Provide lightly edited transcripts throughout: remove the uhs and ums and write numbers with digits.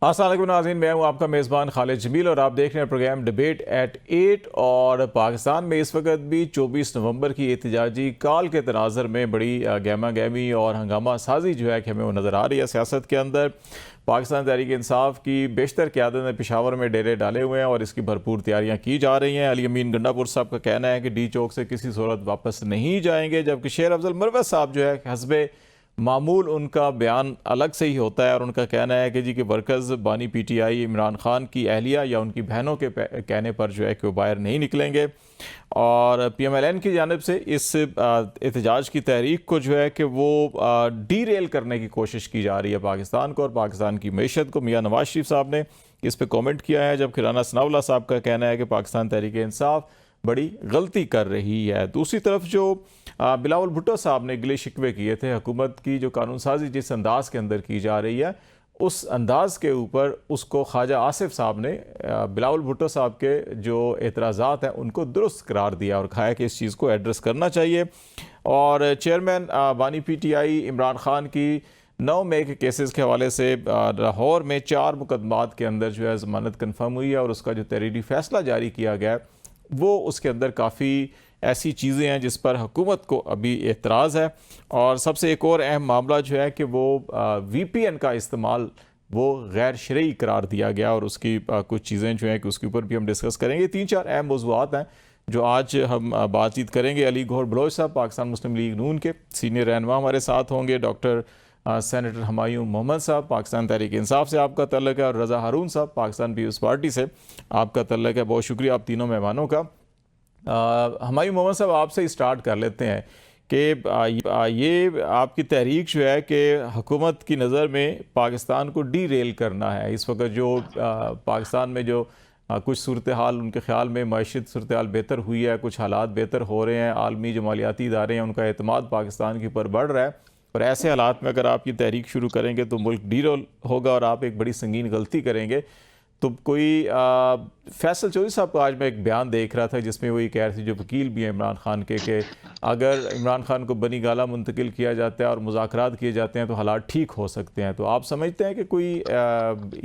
अस्सलाम वालेकुम नाज़रीन, मैं हूं आपका मेज़बान खालिद जमील और आप देख रहे हैं प्रोग्राम डिबेट एट 8। और पाकिस्तान में इस वक्त भी 24 नवंबर की एहतजाजी काल के तनाज़र में बड़ी गहमा गहमी और हंगामा साजी जो है कि हमें वो नज़र आ रही है सियासत के अंदर। पाकिस्तान तहरीक इंसाफ की बेशतर क़यादत ने पेशावर में डेरे डाले हुए हैं और इसकी भरपूर तैयारियाँ की जा रही हैं। अली अमीन गंडापुर साहब का कहना है कि डी चौक से किसी सूरत वापस नहीं जाएंगे, जबकि शेर अफजल मरवत साहब जो है हस्बे मामूल उनका बयान अलग से ही होता है और उनका कहना है कि जी कि वर्कर्स बानी पीटीआई इमरान खान की अहलिया या उनकी बहनों के कहने पर जो है कि वो बाहर नहीं निकलेंगे। और पीएमएलएन की जानिब से इस एहतजाज की तहरीक को जो है कि वो डी रेल करने की कोशिश की जा रही है पाकिस्तान को और पाकिस्तान की मैशत को। मियाँ नवाज शरीफ साहब ने इस पर कॉमेंट किया है, जबकि राना सनाउल्लाह साहब का कहना है कि पाकिस्तान तहरीक इंसाफ बड़ी गलती कर रही है। दूसरी तरफ जो बिलावल भुट्टो साहब ने गिले शिकवे किए थे हुकूमत की जो कानून साजी जिस अंदाज के अंदर की जा रही है, उस अंदाज के ऊपर उसको ख्वाजा आसिफ साहब ने बिलावल भुट्टो साहब के जो एतराज़ात हैं उनको दुरुस्त करार दिया और कहा कि इस चीज़ को एड्रेस करना चाहिए। और चेयरमैन बानी पीटीआई इमरान खान की 9 मई के केसेस के हवाले से लाहौर में 4 मुकदमात के अंदर जो है ज़मानत कन्फर्म हुई है और उसका जो तहरीरी फैसला जारी किया गया वो उसके अंदर काफ़ी ऐसी चीज़ें हैं जिस पर हुकूमत को अभी एतराज़ है। और सबसे एक और अहम मामला जो है कि वो VPN का इस्तेमाल वो गैर शरई करार दिया गया और उसकी कुछ चीज़ें जो हैं कि उसके ऊपर भी हम डिस्कस करेंगे। 3-4 अहम मौज़ूआत हैं जो आज हम बातचीत करेंगे। अली गौहर बलोच साहब पाकिस्तान मुस्लिम लीग नून के सीनियर रहनुमा हमारे साथ होंगे। डॉक्टर सेनेटर हुमायूं मोहम्मद साहब पाकिस्तान तहरीक इंसाफ से आपका तल्लक है और रज़ा हारून साहब पाकिस्तान पीपल्स पार्टी से आपका तल्लक है। बहुत शुक्रिया आप तीनों मेहमानों का। हुमायूं मोहम्मद साहब आपसे ही स्टार्ट कर लेते हैं कि ये आपकी तहरीक जो है कि हुकूमत की नज़र में पाकिस्तान को डी रेल करना है। इस वक्त जो पाकिस्तान में जो कुछ सूरत हाल उनके ख्याल में मईशत सूरत हाल बेहतर हुई है, कुछ हालात बेहतर हो रहे हैं, आलमी जो मालियाती इदारे हैं उनका एतमाद पाकिस्तान के ऊपर बढ़ रहा है। और ऐसे हालात में अगर आप ये तहरीक शुरू करेंगे तो मुल्क डी रोल होगा और आप एक बड़ी संगीन गलती करेंगे। तो कोई फैसल चौधरी साहब का आज मैं एक बयान देख रहा था जिसमें वो ये कह रहे थे, जो वकील भी हैं इमरान खान के, कि अगर इमरान खान को बनी गाला मुंतकिल किया जाता है और मुज़ाकरात किए जाते हैं तो हालात ठीक हो सकते हैं। तो आप समझते हैं कि कोई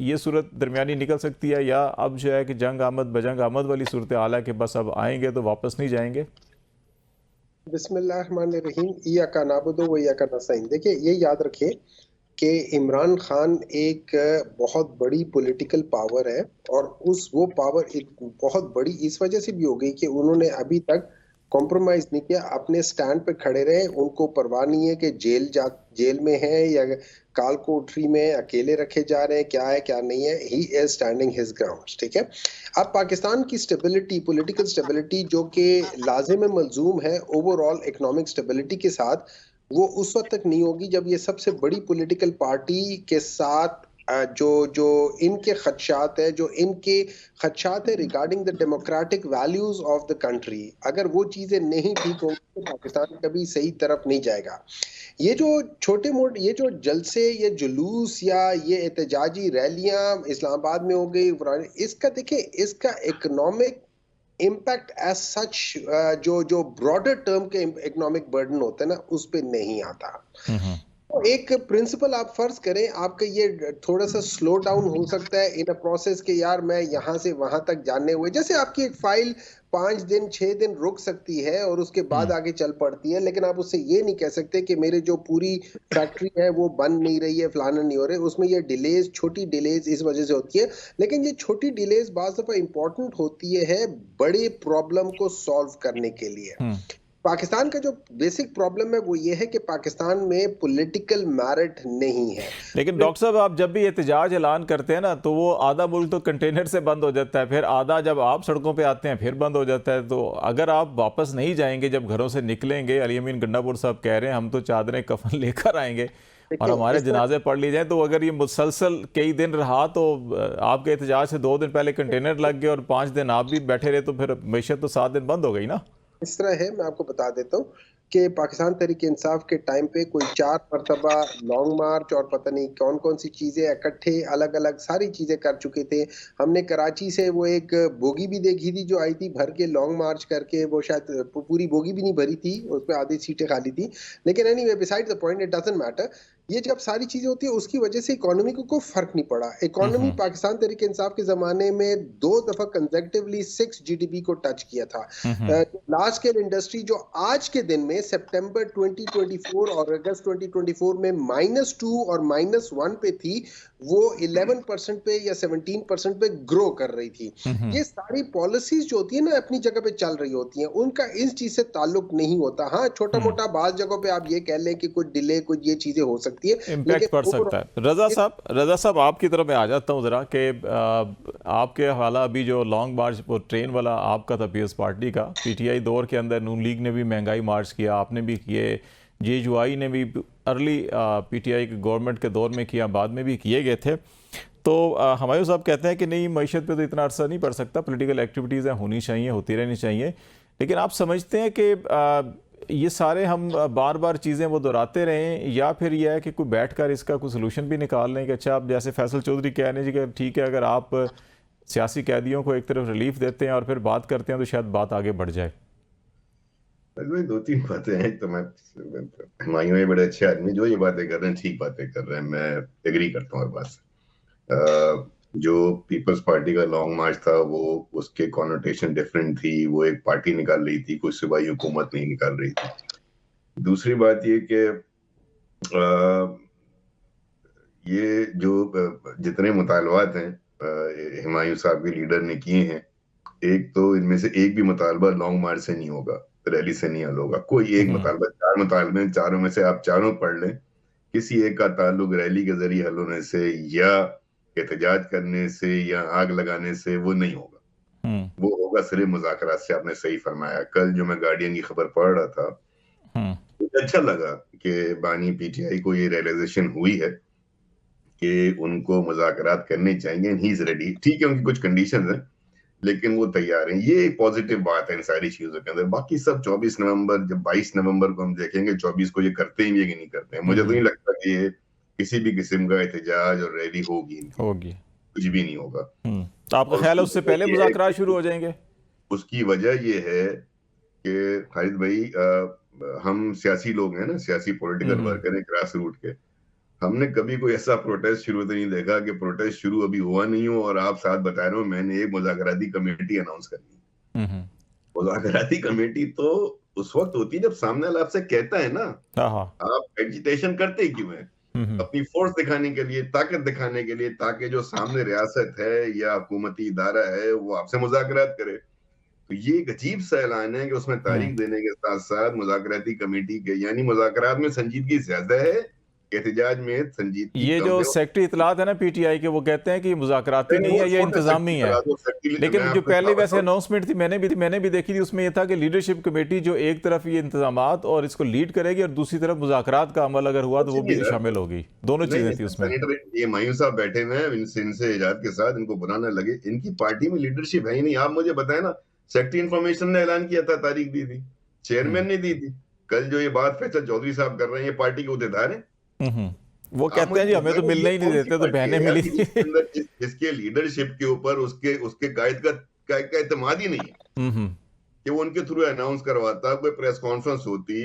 ये सूरत दरमियानी निकल सकती है या अब जो है कि जंग आमद बजंग आमद वाली सूरत हाल है कि बस अब आएंगे तो वापस नहीं जाएंगे? बिस्मिल्लाहिर्रहमानिर्रहीम, इय्याका नाबुदु व इय्याका नस्तईन। देखिए, ये याद रखिए कि इमरान खान एक बहुत बड़ी पॉलिटिकल पावर है और वो पावर एक बहुत बड़ी इस वजह से भी हो गई कि उन्होंने अभी तक कॉम्प्रोमाइज नहीं किया, अपने स्टैंड पे खड़े रहे। उनको परवाह नहीं है कि जेल में है या काल कोठरी में अकेले रखे जा रहे हैं, क्या है क्या नहीं है। He is standing his ground. ठीक है, अब पाकिस्तान की स्टेबिलिटी, पॉलिटिकल स्टेबिलिटी जो कि लाजिम मलजूम है ओवरऑल इकोनॉमिक स्टेबिलिटी के साथ, वो उस वक्त तक नहीं होगी जब ये सबसे बड़ी पॉलिटिकल पार्टी के साथ जो जो इनके खदशात है regarding the democratic values of the country, अगर वो चीजें नहीं ठीक होंगी तो पाकिस्तान कभी सही तरफ नहीं जाएगा। ये जो छोटे मोटे ये जो जलसे, ये जुलूस या ये एहतजाजी रैलियां इस्लामाबाद में हो गई, इसका देखिए, इसका इकोनॉमिक इम्पैक्ट एज सच जो जो ब्रॉडर टर्म के इकोनॉमिक बर्डन होता है ना, उस पे नहीं आता। तो एक प्रिंसिपल आप फर्ज करें, आपका ये थोड़ा सा स्लो डाउन हो सकता है इन अ प्रोसेस के, यार मैं यहां से वहां तक जाने हुए, जैसे आपकी एक फाइल 5 दिन 6 दिन रुक सकती है और उसके बाद आगे चल पड़ती है, लेकिन आप उससे ये नहीं कह सकते कि मेरे जो पूरी फैक्ट्री है वो बंद नहीं रही है, फलाना नहीं हो रहा है। उसमें ये डिलेज, छोटी डिलेज इस वजह से होती है, लेकिन ये छोटी डिलेज बाज़ दफा इंपॉर्टेंट होती है बड़े प्रॉब्लम को सॉल्व करने के लिए। पाकिस्तान का जो बेसिक प्रॉब्लम है वो ये है कि पाकिस्तान में पॉलिटिकल मेरिट नहीं है। लेकिन डॉक्टर साहब, आप जब भी एहतजाज ऐलान करते हैं ना तो वो आधा मुल्क तो कंटेनर से बंद हो जाता है, फिर आधा जब आप सड़कों पे आते हैं फिर बंद हो जाता है। तो अगर आप वापस नहीं जाएंगे, जब घरों से निकलेंगे, अली अमीन गंडापुर साहब कह रहे हैं हम तो चादरें कफन लेकर आएंगे और हमारे जनाजे पढ़ लिए जाएं, तो अगर ये मुसलसल कई दिन रहा तो आपके एहतजाज से 2 दिन पहले कंटेनर लग गए और 5 दिन आप भी बैठे रहे तो फिर मैशत तो 7 दिन बंद हो गई ना। इस तरह है, मैं आपको बता देता हूँ कि पाकिस्तान तहरीक इंसाफ के टाइम पे कोई 4 मरतबा लॉन्ग मार्च और पता नहीं कौन कौन सी चीज़ें इकट्ठे अलग अलग सारी चीज़ें कर चुके थे। हमने कराची से वो एक बोगी भी देखी थी जो आई थी भर के लॉन्ग मार्च करके, वो शायद पूरी बोगी भी नहीं भरी थी, उस पर आधी सीटें खाली थी। लेकिन anyway, beside the point, it doesn't matter ये जब सारी चीजें होती है उसकी वजह से इकोनॉमी को कोई फर्क नहीं पड़ा। इकोनॉमी पाकिस्तान तहरीक इंसाफ के जमाने में 2 दफा कंसेक्टिवली 6 जीडीपी को टच किया था। लार्ज स्केल इंडस्ट्री जो आज के दिन में सितंबर 2024 और अगस्त 2024 में -2 और -1 पे थी, वो 11% पे या 17% पे ग्रो कर रही थी। ये सारी पॉलिसीज जो होती है ना अपनी जगह पे चल रही होती हैं, उनका इस चीज से ताल्लुक नहीं होता। हाँ, छोटा मोटा बात जगहों पे आप ये कह लें कि कुछ डिले, कुछ ये चीजें हो सकती है, इम्पैक्ट पड़ सकता है। रजा साहब आपकी तरफ मैं आ जाता हूँ ज़रा कि आपके हवाला अभी जो लॉन्ग मार्च वो ट्रेन वाला आपका था पीएस पार्टी का, पीटीआई दौर के अंदर नून लीग ने भी महंगाई मार्च किया, आपने भी किए, जेयूआई ने भी अर्ली पीटीआई के गवर्नमेंट के दौर में किया, बाद में भी किए गए थे। तो हमायूं साहब कहते हैं कि नहीं, मईशत पे तो इतना असर नहीं पड़ सकता, पॉलिटिकल एक्टिविटीज़ होनी चाहिए, होती रहनी चाहिए, लेकिन आप समझते हैं कि ये सारे हम बार बार चीज़ें वो दोहराते रहें, या फिर यह है कि कोई बैठकर इसका कोई सलूशन भी निकाल लें कि अच्छा, आप जैसे फैसल चौधरी कह रहे हैं कि ठीक है, अगर आप सियासी कैदियों को एक तरफ रिलीफ देते हैं और फिर बात करते हैं तो शायद बात आगे बढ़ जाए। भाई 2-3 बातें हैं। तो मैं हुमायूं ये बड़े अच्छे आदमी जो ये बातें कर रहे हैं, ठीक बातें कर रहे हैं, मैं एग्री करता हूँ हर बात से। जो पीपल्स पार्टी का लॉन्ग मार्च था वो उसके कॉनोटेशन डिफरेंट थी, वो एक पार्टी निकाल रही थी, कोई सूबाई हुकूमत नहीं निकाल रही थी। दूसरी बात ये कि ये जो जितने मुतालबात हैं हुमायूं साहब के लीडर ने किए हैं, एक तो इनमें से एक भी मुतालबा लॉन्ग मार्च से नहीं होगा, रैली से नहीं हल होगा। कोई एक मुतालबा, 4 मुतालबे, चारों में से आप चारों पढ़ लें, किसी एक का ताल्लुक रैली के जरिए हल होने से या एहतजाज करने से या आग लगाने से वो नहीं होगा। वो होगा सिर्फ मुज़ाकरात से। आपने सही फरमाया। कल जो मैं गार्डियन की खबर पढ़ रहा था, मुझे अच्छा लगा कि बानी पीटीआई को ये रियलाइजेशन हुई है कि उनको मुज़ाकरात करने चाहिए, एंड ही इज रेडी। ठीक है, उनकी कुछ कंडीशंस हैं लेकिन वो तैयार हैं। ये एक पॉजिटिव बात है इन सारी चीजों के अंदर। बाकी सब 24 नवंबर, जब 22 नवंबर को हम देखेंगे 24 को ये करते हैं कि नहीं करते हैं। मुझे तो नहीं लगता कि ये किसी भी किस्म का एहतजाज और रैली होगी, कुछ भी नहीं होगा। तो आपका ख्याल है उससे पहले मुज़ाकरात शुरू हो जाएंगे? उसकी वजह ये है कि खालिद भाई, हम सियासी लोग हैं ना, सियासी पॉलिटिकल वर्कर हैं, ग्रास रूट के। हमने कभी कोई ऐसा प्रोटेस्ट शुरू तो नहीं देखा कि प्रोटेस्ट शुरू अभी हुआ नहीं हो और आप साथ बता रहे हो मैंने एक मुज़ाकराती कमेटी अनाउंस कर दी। मुज़ाकराती कमेटी तो उस वक्त होती है जब सामने वाला आपसे कहता है ना। आप एजिटेशन करते क्यों है? अपनी फोर्स दिखाने के लिए, ताकत दिखाने के लिए, ताकि जो सामने रियासत है या हुकूमती इदारा है वो आपसे मुज़ाकरात करे। तो ये एक अजीब सा ऐलान है कि उसमें तारीख देने के साथ साथ मुज़ाकराती कमेटी के, यानी मुज़ाकरात में संजीदगी ज्यादा है, एहतजाज में संजीदगी। ये जो सेक्रेटरी इतलात है ना पीटीआई के, वो कहते हैं कि मुज़ाकराती नहीं है, ये इंतजामी है। लेकिन जो पहले वैसे अनाउंसमेंट थी, मैंने भी देखी थी, उसमें ये था कि लीडरशिप कमेटी जो एक तरफ ये इंतजामात और इसको लीड करेगी और दूसरी तरफ मुज़ाकरात का अमल अगर हुआ तो वो भी शामिल होगी। दोनों चीजें थी उसमें। ये मायूं साहब बैठे हुए हैं, इनसे इजाद के साथ, इनको बुरा ना लगे, इनकी पार्टी में लीडरशिप है ही नहीं। आप मुझे बताए ना, सेक्रेटरी इंफॉर्मेशन ने ऐलान किया था, तारीख दी थी, चेयरमैन ने दी थी। कल जो ये बात फैसल चौधरी साहब कर रहे हैं, ये पार्टी के उहदेदार हैं। वो कहते हैं जी हमें तो मिलने ही नहीं देते, तो बहने मिली थी। इसके लीडरशिप के ऊपर उसके कायद का एतमाद ही नहीं है कि वो उनके थ्रू अनाउंस करवाता। कोई प्रेस कॉन्फ्रेंस होती,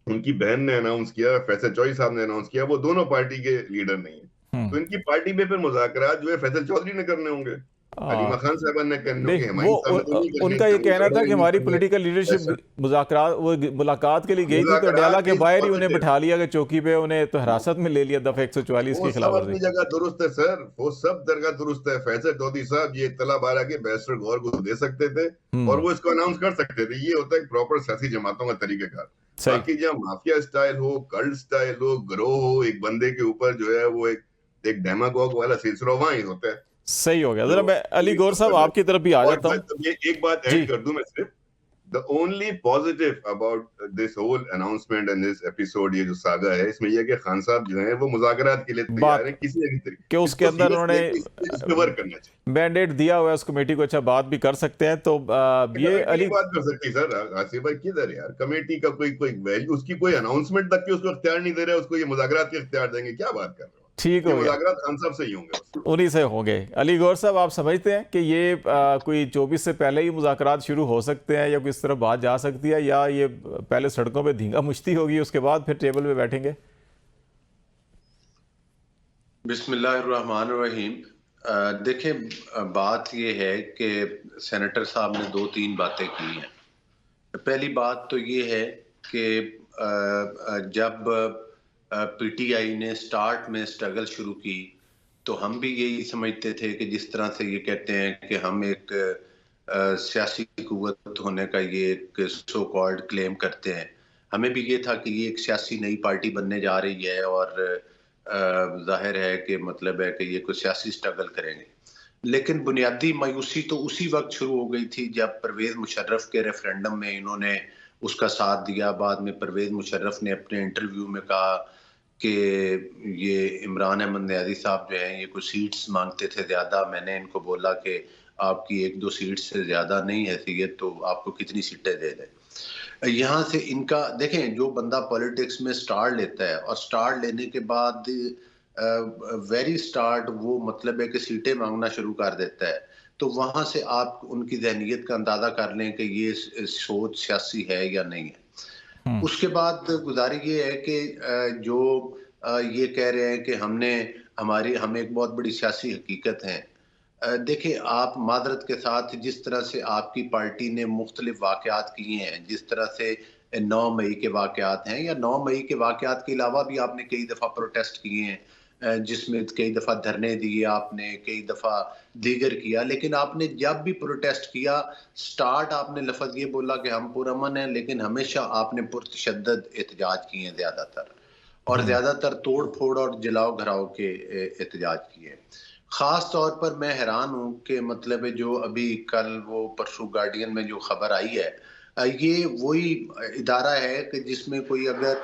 उनकी बहन ने अनाउंस किया, फैसल चौधरी साहब ने अनाउंस किया, वो दोनों पार्टी के लीडर नहीं है। तो इनकी पार्टी में फिर मुज़ाकरात जो है फैसल चौधरी ने करने होंगे, अलीमा खान साहब ने करने होंगे। उनका ये कहना था कि हमारी पॉलिटिकल लीडरशिप मुलाकात के लिए गई थी, तो डाला के बाहर ही उन्हें बिठा लिया कि चौकी पे, उन्हें तो हिरासत में ले लिया दफा 144 के खिलाफ। अपनी जगह दुरुस्त है सर, वो सब जगह दुरुस्त है। फैसल चौधरी साहब ये इत्तला बारह के बैरिस्टर गौर को दे सकते थे और वो इसको अनाउंस कर सकते थे। ये होता है प्रॉपर सियासी जमातों का तरीकेकार। बाकी जहाँ माफिया स्टाइल हो, कल्ट स्टाइल हो, ग्रोह हो, एक बंदे के ऊपर जो है वो एक डेमागोग वाला सिलसिला वहां ही होता है। सही हो गया। जरा मैं अली गौर साहब आपकी तरफ भी आ जाता हूँ। ये एक बात ऐड कर दूं मैं सिर्फ, the only positive about this whole announcement and this episode, ये जो सागा है, इसमें यह कि खान साहब जो हैं वो मुज़ाकरात के लिए तैयार हैं किसी भी तरीके कि उसके अंदर उन्होंने वर्क करना चाहिए, मैंडेट दिया हुआ है उस कमेटी को। अच्छा, बात भी कर सकते हैं तो ये अली बात कर सकती है सर। आसिफ भाई किधर यार, कमेटी का कोई वैल्यू, उसकी कोई अनाउंसमेंट तक की उसको इख्तियार नहीं दे रहे, उसको ये मुज़ाकरात के इख्तियार देंगे, क्या बात कर रहे हो? ठीक हो गया, खान साहब से ही होंगे, उन्हीं से होंगे। अली गौर साहब, आप समझते हैं कि ये कोई 24 से पहले ही मुज़ाकरात शुरू हो सकते हैं या किस तरह बात जा सकती है, या ये पहले सड़कों पे धींगा मुश्ती होगी उसके बाद फिर टेबल पे बैठेंगे? बिस्मिल्लाहिर्रहमानिर्रहीम। देखिए, बात ये है कि सेनेटर साहब ने 2-3 बातें की हैं। पहली बात तो ये है कि जब पीटीआई ने स्टार्ट में स्ट्रगल शुरू की तो हम भी यही समझते थे कि जिस तरह से ये कहते हैं कि हम एक सियासी कुव्वत होने का ये एक सो कॉल्ड क्लेम करते हैं, हमें भी ये था कि ये एक सियासी नई पार्टी बनने जा रही है और जाहिर है कि मतलब है कि ये कोई सियासी स्ट्रगल करेंगे। लेकिन बुनियादी मायूसी तो उसी वक्त शुरू हो गई थी जब परवेज मुशर्रफ के रेफरेंडम में इन्होंने उसका साथ दिया। बाद में परवेज मुशर्रफ ने अपने इंटरव्यू में कहा कि ये इमरान अहमद नियाज़ी साहब जो हैं ये कुछ सीट्स मांगते थे ज़्यादा। मैंने इनको बोला कि आपकी 1-2 सीट से ज़्यादा नहीं हैसियत, तो आपको कितनी सीटें दे दें। यहाँ से इनका देखें, जो बंदा पॉलिटिक्स में स्टार लेता है और स्टार लेने के बाद वेरी स्टार्ट वो मतलब है कि सीटें मांगना शुरू कर देता है, तो वहां से आप उनकी ज़हनियत का अंदाजा कर लें कि ये सोच सियासी है या नहीं है। उसके बाद गुजारी ये है कि जो ये कह रहे हैं कि हम एक बहुत बड़ी सियासी हकीकत है। देखिए, आप मादरत के साथ जिस तरह से आपकी पार्टी ने मुख्तलिफ वाक़यात किए हैं, जिस तरह से 9 मई के वाक़यात हैं या 9 मई के वाक़यात के अलावा भी आपने कई दफ़ा प्रोटेस्ट किए हैं, जिसमें कई दफ़ा धरने दिए आपने, कई दफ़ा दीगर किया। लेकिन आपने जब भी प्रोटेस्ट किया, स्टार्ट आपने लफ्ज़ ये बोला कि हम पुरअमन हैं, लेकिन हमेशा आपने पुरतशद्दद एहतजाज किए हैं ज़्यादातर, और ज़्यादातर तोड़ फोड़ और जलाओ घराव के एहतजाज किए। ख़ास तौर पर मैं हैरान हूँ कि मतलब है जो अभी कल वो परसों गार्डियन में जो खबर आई है, ये वही इदारा है कि जिसमें कोई अगर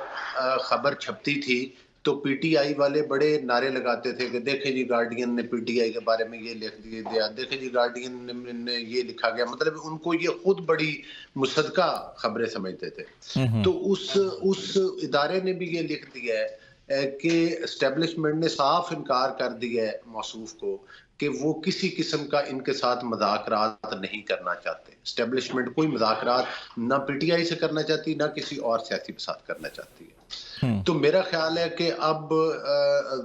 खबर छपती थी तो पीटीआई वाले बड़े नारे लगाते थे कि देखें जी गार्डियन ने पीटीआई के बारे में ये लिख दिया, देखें जी गार्डियन ने ये लिखा गया। मतलब उनको ये खुद बड़ी मुसद्दका खबरें समझते थे। तो उस इदारे ने भी ये लिख दिया है कि एस्टेब्लिशमेंट ने साफ इनकार कर दिया है मौसूफ को कि वो किसी किस्म का इनके साथ मज़ाकरात नहीं करना चाहते। एस्टेब्लिशमेंट कोई मज़ाकरात ना पीटीआई से करना चाहती, ना किसी और सियासी के साथ करना चाहती है। तो मेरा ख्याल है कि अब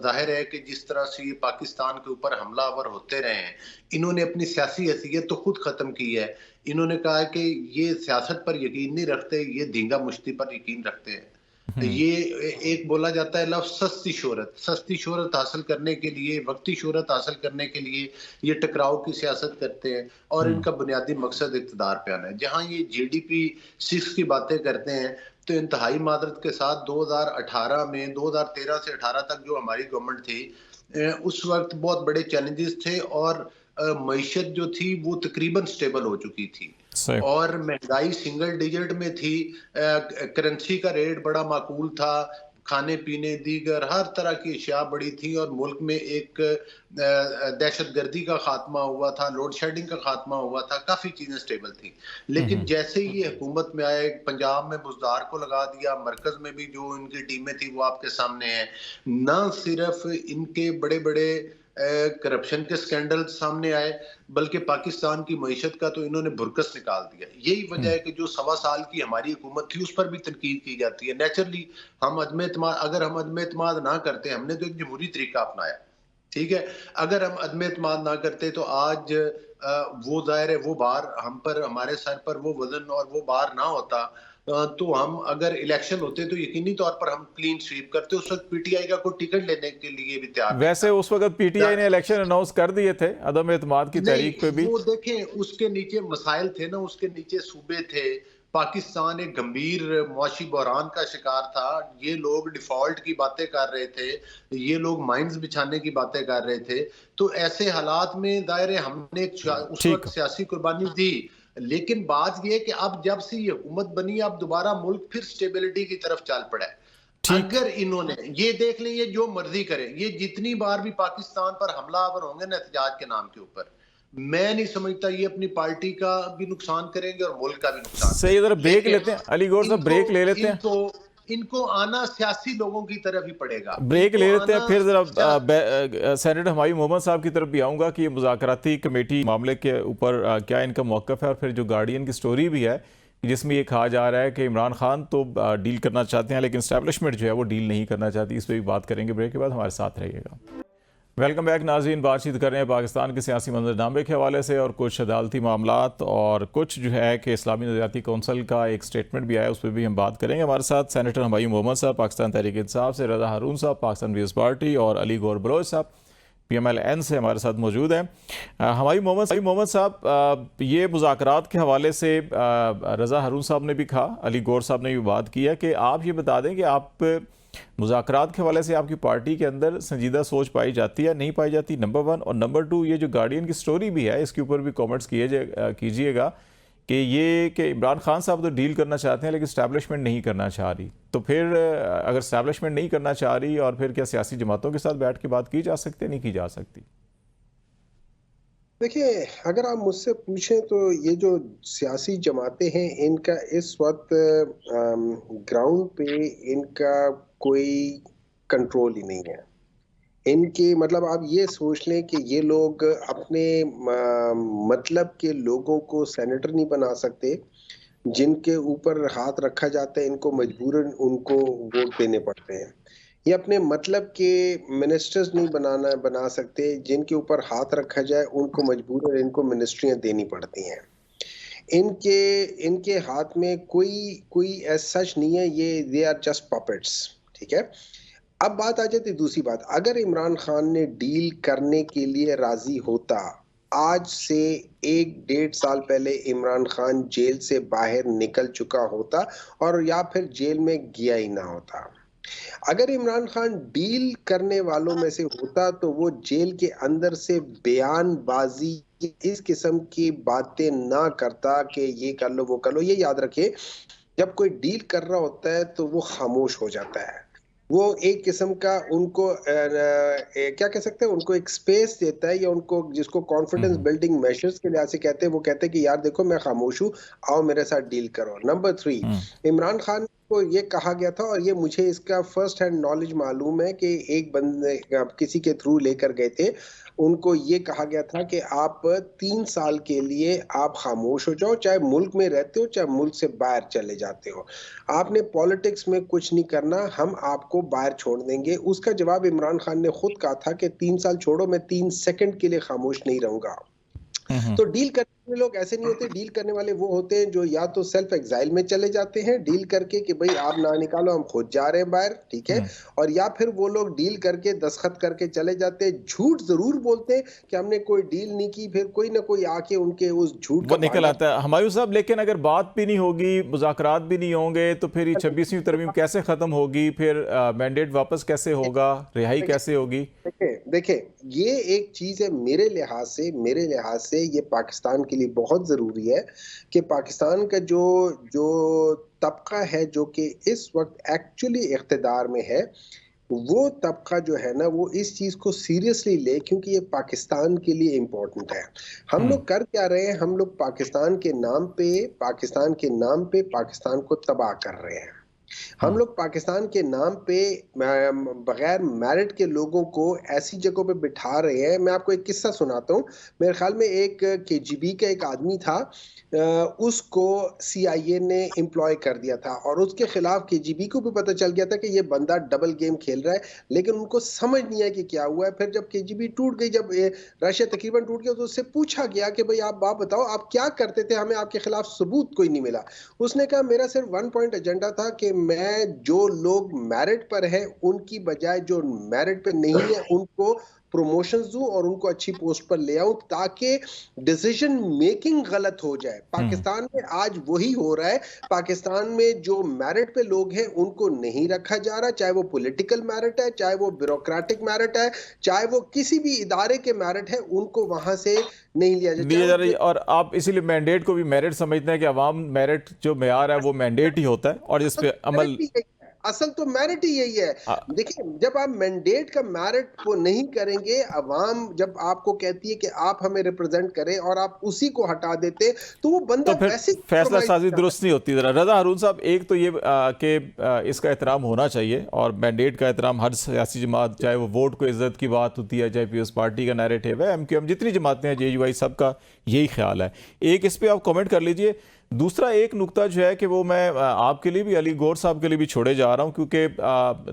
जाहिर है कि जिस तरह से ये पाकिस्तान के ऊपर हमलावर होते रहे हैं, इन्होंने अपनी सियासी हैसियत तो खुद ख़त्म की है। इन्होंने कहा है कि ये सियासत पर यकीन नहीं रखते, ये धींगा मुश्ती पर यकीन रखते हैं। ये एक बोला जाता है लफ्ज़ सस्ती शोहरत हासिल करने के लिए, वक्ती शोहरत हासिल करने के लिए ये टकराव की सियासत करते हैं और इनका बुनियादी मकसद इक़्तिदार पे आना है। जहाँ ये जीडीपी 6 की बातें करते हैं, तो इंतहाई मादरत के साथ 2018 में 2013 से 18 तक जो हमारी गवर्नमेंट थी, उस वक्त बहुत बड़े चैलेंजेस थे और मईशत जो थी वो तकरीबन स्टेबल हो चुकी थी और महंगाई सिंगल डिजिट में थी। करेंसी का रेट बड़ा माकूल था, खाने पीने दीगर हर तरह की अशिया बड़ी थी और मुल्क में एक दहशतगर्दी का खात्मा हुआ था, लोड शेडिंग का खात्मा हुआ था, काफ़ी चीज़ें स्टेबल थी। लेकिन जैसे ही ये हुकूमत में आए, पंजाब में बुज़दार को लगा दिया, मरकज़ में भी जो इनकी टीमें थी वो आपके सामने है। ना सिर्फ इनके बड़े बड़े करप्शन के स्कैंडल सामने आए, बल्कि पाकिस्तान की मईशत का तो इन्होंने भुरकस निकाल दिया। यही वजह है कि जो 1.25 साल की हमारी हुकूमत थी उस पर भी तनकीद की जाती है। नेचुरली अगर हम अदम एतमाद ना करते, हमने तो एक जमहूरी तरीका अपनाया, ठीक है। अगर हम अदम एतमाद ना करते तो आज वो ज़ाहिर है वो बार हम पर, हमारे सर पर वो वजन और वो बार ना होता, तो हम अगर इलेक्शन होते तो यकीनी तौर पर हम क्लीन स्वीप करते। उस वक्त पीटीआई का कोई टिकट लेने के लिए भी तैयार वैसे उस वक्त पीटीआई ने इलेक्शन अनाउंस कर दिए थे अदम एतमाद की तहरीक पे भी। वो देखें, उसके नीचे मसाइल थे ना, उसके नीचे सूबे थे। पाकिस्तान एक गंभीर मुआशी बहरान का शिकार था। ये लोग डिफॉल्ट की बातें कर रहे थे, ये लोग माइंस बिछाने की बातें कर रहे थे। तो ऐसे हालात में दायरे हमने उस वक्त सियासी कुर्बानी दी। लेकिन बात यह है कि अब जब से ये हुकूमत बनी, अब दोबारा मुल्क फिर स्टेबिलिटी की तरफ चल पड़ा है। अगर इन्होंने ये देख लें, ये जो मर्जी करें, ये जितनी बार भी पाकिस्तान पर हमलावर होंगे ना एहतजाज के नाम के ऊपर, मैं नहीं समझता ये अपनी पार्टी का भी नुकसान करेंगे और मुल्क का भी नुकसान। सही, इधर ब्रेक लेते हैं अली गौर साहब, ब्रेक ले लेते हैं। इनको आना सियासी लोगों की तरफ ही पड़ेगा। ब्रेक ले लेते हैं, फिर जरा सेनेटर हुमायूं मोहम्मद साहब की तरफ भी आऊँगा कि ये मुज़ाकराती कमेटी मामले के ऊपर क्या इनका मौक़िफ़ है, और फिर जो गार्डियन की स्टोरी भी है जिसमें ये कहा जा रहा है कि इमरान खान तो डील करना चाहते हैं लेकिन एस्टैब्लिशमेंट जो है वो डील नहीं करना चाहती, इस पर भी बात करेंगे। ब्रेक के बाद हमारे साथ रहिएगा। वेलकम बैक नाज़रीन। बातचीत कर रहे हैं पाकिस्तान के सियासी मंजरनामे के हवाले से और कुछ अदालती मामलात और कुछ जो है कि इस्लामी नज़रियाती कौंसल का एक स्टेटमेंट भी आया, उस पर भी हम बात करेंगे। हमारे साथ सेनेटर हमायूं मोहम्मद साहब पाकिस्तान तहरीक इंसाफ से, रज़ा हारून साहब पाकिस्तान पीपल्स पार्टी और अली गौर बलोच साहब PMLN से हमारे साथ मौजूद हैं। हमायूं मोहम्मद साहब, ये मुज़ाकरात के हवाले से रज़ा हारून साहब ने भी कहा, अली गौर साहब ने भी बात की है कि आप ये बता दें कि आप मुज़ाकरात के हवाले से आपकी पार्टी के अंदर संजीदा सोच पाई जाती है, नहीं पाई जाती, नंबर 1। और नंबर 2, ये जो गार्डियन की स्टोरी भी है, इसके ऊपर भी कमेंट्स कीजिएगा कि ये कि इमरान खान साहब तो डील करना चाहते हैं लेकिन इस्टेब्लिशमेंट नहीं करना चाह रही, तो फिर अगर इस्टेब्लिशमेंट नहीं करना चाह रही और फिर क्या सियासी जमातों के साथ बैठ के बात की जा सकती है, नहीं की जा सकती? देखिए, अगर आप मुझसे पूछें तो ये जो सियासी जमातें हैं, इनका इस वक्त ग्राउंड पे इनका कोई कंट्रोल ही नहीं है। इनके मतलब आप ये सोच लें कि ये लोग अपने मतलब के लोगों को सेनेटर नहीं बना सकते, जिनके ऊपर हाथ रखा जाता है इनको मजबूरन उनको वोट देने पड़ते हैं। ये अपने मतलब के मिनिस्टर्स नहीं बना सकते, जिनके ऊपर हाथ रखा जाए उनको मजबूरन इनको मिनिस्ट्रियां देनी पड़ती हैं। इनके इनके हाथ में कोई ऐसा सच नहीं है, ये दे आर जस्ट पपेट्स। ठीक है, अब बात आ जाती है दूसरी बात। अगर इमरान खान ने डील करने के लिए राजी होता, आज से 1-1.5 साल पहले इमरान खान जेल से बाहर निकल चुका होता और या फिर जेल में गया ही ना होता। अगर इमरान खान डील करने वालों में से होता तो वो जेल के अंदर से बयानबाजी इस किस्म की बातें ना करता कि ये कर लो वो कर लो। ये याद रखिए, जब कोई डील कर रहा होता है तो वो खामोश हो जाता है। वो एक किस्म का उनको क्या कह सकते हैं, उनको एक स्पेस देता है, या उनको जिसको कॉन्फिडेंस बिल्डिंग मेजर्स के लिहाज से कहते हैं, वो कहते हैं कि यार देखो मैं खामोश हूँ, आओ मेरे साथ डील करो। नंबर 3, इमरान खान को ये कहा गया था, और ये मुझे इसका फर्स्ट हैंड नॉलेज मालूम है कि एक बंदे किसी के थ्रू लेकर गए थे, उनको ये कहा गया था कि आप 3 साल के लिए आप खामोश हो जाओ, चाहे मुल्क में रहते हो चाहे मुल्क से बाहर चले जाते हो, आपने पॉलिटिक्स में कुछ नहीं करना, हम आपको बाहर छोड़ देंगे। उसका जवाब इमरान खान ने खुद कहा था कि 3 साल छोड़ो, मैं 3 सेकंड के लिए खामोश नहीं रहूंगा। तो डील करने वाले लोग ऐसे नहीं होते। डील करने वाले वो होते हैं जो या तो सेल्फ एग्जाइल में चले जाते हैं डील करके कि भाई आप ना निकालो, हम खुद जा रहे हैं बाहर, ठीक है, और या फिर वो लोग डील करके दस्तखत करके चले जाते हैं। झूठ जरूर बोलते हैं कि हमने कोई डील नहीं की, फिर कोई ना कोई आके उनके उस झूठ वो निकल आता है। हमायूं साहब, लेकिन अगर बात भी नहीं होगी, मुज़ाकरात भी नहीं होंगे, तो फिर ये 26वीं तरमीम कैसे खत्म होगी? फिर मैंडेट वापस कैसे होगा? रिहाई कैसे होगी? देखिए, ये एक चीज है मेरे लिहाज से ये पाकिस्तान के लिए बहुत जरूरी है कि पाकिस्तान का जो तबका है जो कि इस वक्त एक्चुअली इख्तिदार में है, वो तबका जो है ना, वो इस चीज को सीरियसली ले, क्योंकि ये पाकिस्तान के लिए इम्पोर्टेंट है। हम लोग कर क्या रहे हैं? हम लोग पाकिस्तान के नाम पे पाकिस्तान को तबाह कर रहे हैं। हम लोग पाकिस्तान के नाम पे बगैर मेरिट के लोगों को ऐसी जगहों पे बिठा रहे हैं। मैं आपको एक किस्सा सुनाता हूँ। मेरे ख्याल में एक KGB का एक आदमी था, उसको CIA ने एम्प्लॉय कर दिया था, और उसके खिलाफ KGB को भी पता चल गया था कि ये बंदा डबल गेम खेल रहा है, लेकिन उनको समझ नहीं आया कि क्या हुआ है। फिर जब KGB टूट गई, जब रशिया तकरीबन टूट गया, तो उससे पूछा गया कि भाई आप बात बताओ, आप क्या करते थे, हमें आपके खिलाफ सबूत कोई नहीं मिला। उसने कहा मेरा सिर्फ 1 पॉइंट एजेंडा था कि मैं जो लोग मेरिट पर है उनकी बजाय जो मेरिट पे नहीं है उनको प्रमोशंस दूं और उनको अच्छी पोस्ट पर ले आऊं, ताकि डिसीजन मेकिंग गलत हो जाए। पाकिस्तान में आज वही हो रहा है। पाकिस्तान में जो मेरिट पे लोग हैं उनको नहीं रखा जा रहा, चाहे वो पॉलिटिकल मेरिट है, चाहे वो ब्यूरोक्रेटिक मेरिट है, चाहे वो किसी भी इदारे के मेरिट है, उनको वहां से नहीं लिया जा रही। और आप इसीलिए मैंडेट को भी मेरिट समझते हैं कि अवाम मेरिट जो मेयार है वो मैंडेट ही होता है, और जिस पे अमल असल तो मेरिट ही यही है। देखिए, जब आप मैंडेट का मेरिट को नहीं करेंगे, अवाम जब आपको कहती है कि आप हमें रिप्रेजेंट करें और आप उसी को हटा देते, तो वो बंदा तो फिर फैसला साजी दुरुस्त नहीं होती। जरा रज़ा हारून साहब, एक तो ये कि इसका एहतराम होना चाहिए, और मैंडेट का एहतराम हर सियासी जमात, चाहे वो वोट को इज्जत की बात होती है, चाहे पीपल्स पार्टी का नैरेटिव है, MQM जितनी जमातें हैं, JUI, सबका यही ख्याल है। एक इस पर आप कमेंट कर लीजिए। दूसरा एक नुक्ता जो है कि वो मैं आपके लिए भी, अली गौर साहब के लिए भी छोड़े जा रहा हूँ, क्योंकि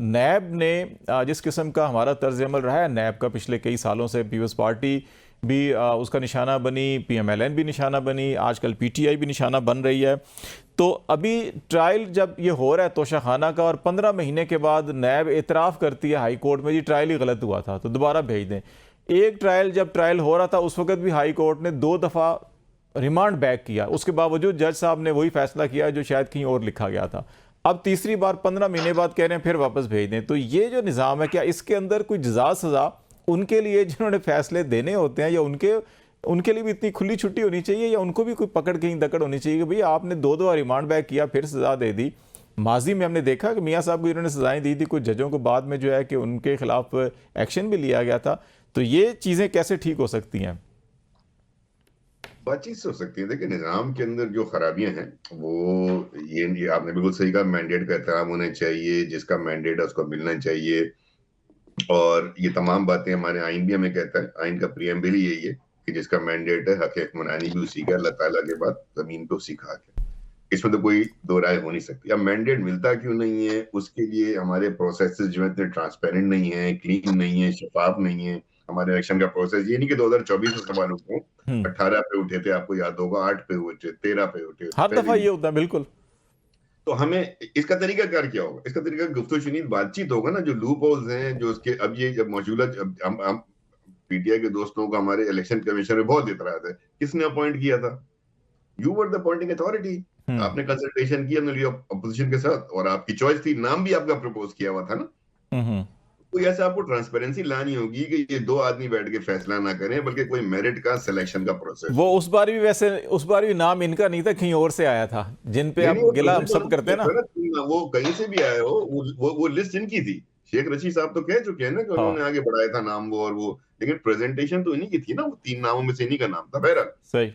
नैब ने जिस किस्म का हमारा तर्ज अमल रहा है नैब का पिछले कई सालों से, पीपल्स पार्टी भी उसका निशाना बनी, PMLN भी निशाना बनी, आजकल PTI भी निशाना बन रही है। तो अभी ट्रायल जब ये हो रहा है तोशाखाना का, और 15 महीने के बाद नैब एतराफ़ करती है हाई कोर्ट में, जी ट्रायल ही गलत हुआ था तो दोबारा भेज दें। एक ट्रायल जब ट्रायल हो रहा था उस वक्त भी हाई कोर्ट ने 2 दफ़ा रिमांड बैक किया, उसके बावजूद जज साहब ने वही फैसला किया जो शायद कहीं और लिखा गया था। अब तीसरी बार 15 महीने बाद कह रहे हैं फिर वापस भेज दें। तो ये जो निज़ाम है, क्या इसके अंदर कोई जज़ा सज़ा उनके लिए जिन्होंने फैसले देने होते हैं, या उनके लिए भी इतनी खुली छुट्टी होनी चाहिए, या उनको भी कोई पकड़ कहीं दकड़ होनी चाहिए कि भैया आपने 2 रिमांड बैक किया फिर सज़ा दे दी? माजी में हमने देखा कि मियाँ साहब को इन्होंने सज़ाएँ दी थी, कुछ जजों को बाद में जो है कि उनके खिलाफ एक्शन भी लिया गया था। तो ये चीज़ें कैसे ठीक हो सकती हैं? बातचीत से हो सकती है। देखिए, निज़ाम के अंदर जो खराबियां हैं वो ये आपने बिल्कुल सही कहा, मैंडेट का एहतराम होना चाहिए, जिसका मैंडेट है उसको मिलना चाहिए। और ये तमाम बातें हमारे आइन भी हमें कहता है, आइन का प्रियम्बल ही यही है कि जिसका मैंडेट है हक हुक्मरानी भी उसी का, अल्लाह ताला के बाद जमीन पे उसी का हक है। इसमें तो कोई दो राय हो नहीं सकती। अब मैंडेट मिलता क्यों नहीं है, उसके लिए हमारे प्रोसेसेस जो है इतने ट्रांसपेरेंट नहीं है, क्लीन नहीं है, शफाफ नहीं है। हमारे इलेक्शन का प्रोसेस ये नहीं कि 2024 में सवाल उठे, 18 पे उठे थे, आपको याद होगा, 8 पे उठे, 13 पे उठे, हर दफा ये होता है। बिल्कुल। तो हमें इसका तरीका कार क्या होगा? इसका तरीका गुफ्तगू शुनीद बातचीत होगा ना, जो लूप होल्स हैं, जो उसके अब ये जब मौजूदा हम पीटीआई के दोस्तों को हमारे इलेक्शन कमीशन में बहुत इतराज है, किसने अपॉइंट किया था? You were the appointing authority. आपने कंसल्टेशन किया अपोजिशन के साथ और आपकी चॉइस थी, नाम भी आपका प्रपोज किया हुआ था ना। कोई ऐसा आपको ट्रांसपेरेंसी लानी होगी कि ये 2 आदमी बैठ के फैसला ना करें, बल्कि कोई मेरिट का सिलेक्शन का प्रोसेस। वो उस बार भी वैसे, उस बार भी नाम इनका नहीं था, कहीं और से आया था, जिन पे आप गिला हम सब करते हैं ना, वो कहीं से भी आए हो, वो लिस्ट इनकी थी। शेख रशीद साहब तो कह चुके हैं ना कि उन्होंने आगे बढ़ाया था नाम वो और वो, लेकिन प्रेजेंटेशन तो इन्हीं की थी ना, वो 3 नामों में से इन्हीं का नाम था। बहरहाल सही।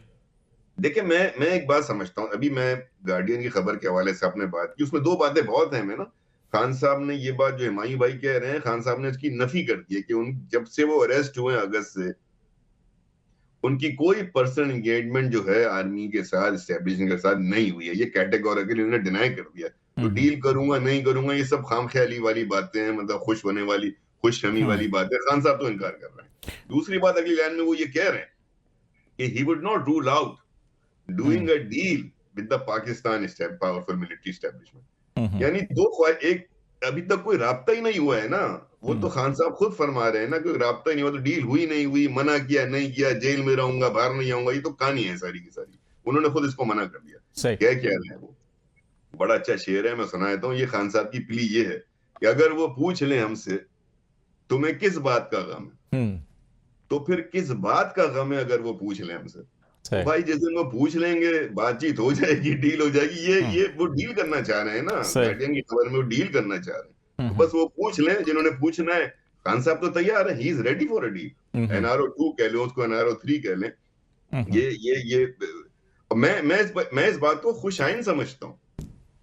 देखिए, मैं एक बात समझता हूँ, अभी मैं गार्डियन की खबर के हवाले से आपने बात की, उसमें 2 बातें बहुत हैं। मैं ना, खान साहब ने ये बात जो हिमायू भाई कह रहे हैं, खान साहब ने इसकी नफी कर दी है कि जब से वो अरेस्ट हुए अगस्त से, उनकी कोई पर्सनल एंगेजमेंट जो है आर्मी के साथ, एस्टेब्लिशमेंट के साथ नहीं हुई है। ये कैटेगोरिकली उन्होंने डिनाई कर दिया। तो डील करूंगा नहीं करूंगा, ये सब खामख्याली वाली बातें हैं, मतलब खुश होने वाली, खुशहमी वाली बातें। खान साहब तो इनकार कर रहे हैं। दूसरी बात, अगली लाइन में वो ये कह रहे हैं कि he would not rule out doing a deal with the Pakistan powerful military establishment. यानी एक अभी तक कोई राब्ता ही नहीं हुआ है ना। वो तो खान साहब खुद फरमा रहे हैं ना, कोई राब्ता ही नहीं हुआ, तो डील हुई नहीं हुई, मना किया नहीं किया, जेल में रहूंगा, बाहर नहीं आऊंगा, ये तो कहानी है सारी की सारी। उन्होंने खुद इसको मना कर दिया। क्या रहे हैं वो? बड़ा अच्छा शेर है, मैं सुना देता हूँ। ये खान साहब की प्ली ये है कि अगर वो पूछ ले हमसे तुम्हें किस बात का गम है, तो फिर किस बात का गम है अगर वो पूछ ले हमसे। तो भाई जिस दिन वो पूछ लेंगे, बातचीत हो जाएगी, डील हो जाएगी। ये वो डील करना चाह रहे हैं ना, गार्डियन की खबर में वो डील करना चाह रहे हैं। तो बस वो पूछ लें जिन्होंने पूछना है। खान साहब तो तैयार है, he is ready for a deal. NRO 2 कह लें उसको, NRO 3 कह लें। ये मैं इस बात को खुशाइन समझता हूँ।